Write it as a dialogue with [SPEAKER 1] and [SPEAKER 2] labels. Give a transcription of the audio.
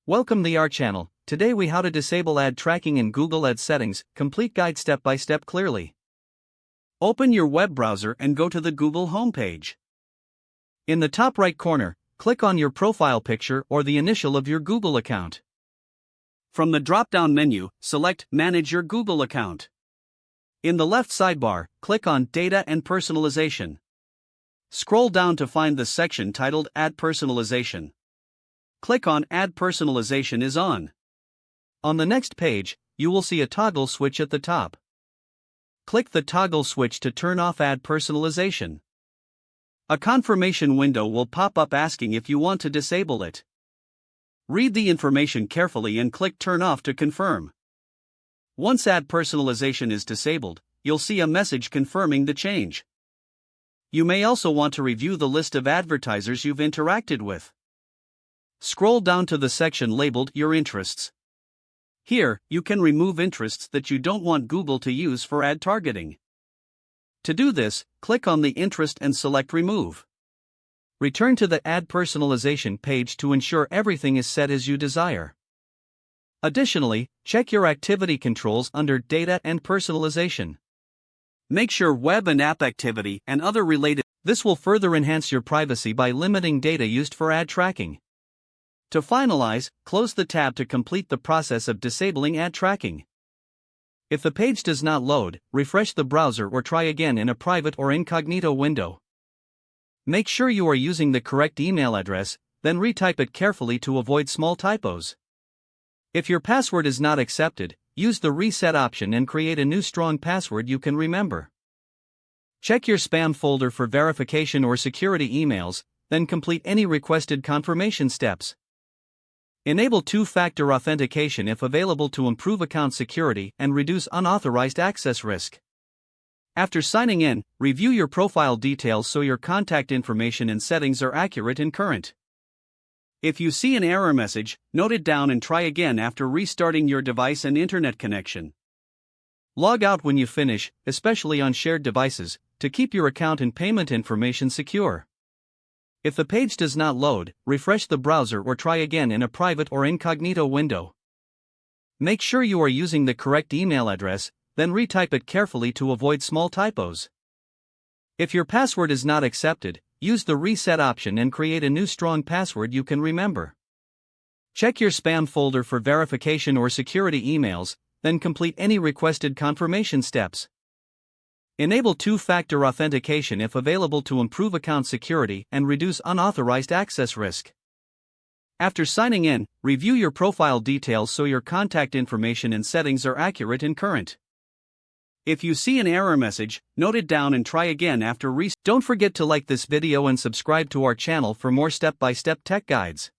[SPEAKER 1] Welcome to our channel. Today we how to disable ad tracking in Google Ads settings, complete guide step by step clearly. Open your web browser and go to the Google homepage. In the top right corner, click on your profile picture or the initial of your Google account. From the drop-down menu, select Manage your Google account. In the left sidebar, click on Data and Personalization. Scroll down to find the section titled Ad Personalization. Click on Ad Personalization is on. On the next page, you will see a toggle switch at the top. Click the toggle switch to turn off ad personalization. A confirmation window will pop up asking if you want to disable it. Read the information carefully and click Turn Off to confirm. Once ad personalization is disabled, you'll see a message confirming the change. You may also want to review the list of advertisers you've interacted with. Scroll down to the section labeled Your Interests. Here, you can remove interests that you don't want Google to use for ad targeting. To do this, click on the interest and select Remove. Return to the ad personalization page to ensure everything is set as you desire. Additionally, check your activity controls under Data and Personalization. Make sure web and app activity and other related. This will further enhance your privacy by limiting data used for ad tracking. To finalize, close the tab to complete the process of disabling ad tracking. If the page does not load, refresh the browser or try again in a private or incognito window. Make sure you are using the correct email address, then retype it carefully to avoid small typos. If your password is not accepted, use the reset option and create a new strong password you can remember. Check your spam folder for verification or security emails, then complete any requested confirmation steps. Enable two-factor authentication if available to improve account security and reduce unauthorized access risk. After signing in, review your profile details so your contact information and settings are accurate and current. If you see an error message, note it down and try again after restarting your device and internet connection. Log out when you finish, especially on shared devices, to keep your account and payment information secure. If the page does not load, refresh the browser or try again in a private or incognito window. Make sure you are using the correct email address, then retype it carefully to avoid small typos. If your password is not accepted, use the reset option and create a new strong password you can remember. Check your spam folder for verification or security emails, then complete any requested confirmation steps. Enable two-factor authentication if available to improve account security and reduce unauthorized access risk. After signing in, review your profile details so your contact information and settings are accurate and current. If you see an error message, note it down and try again after Don't forget to like this video and subscribe to our channel for more step-by-step tech guides.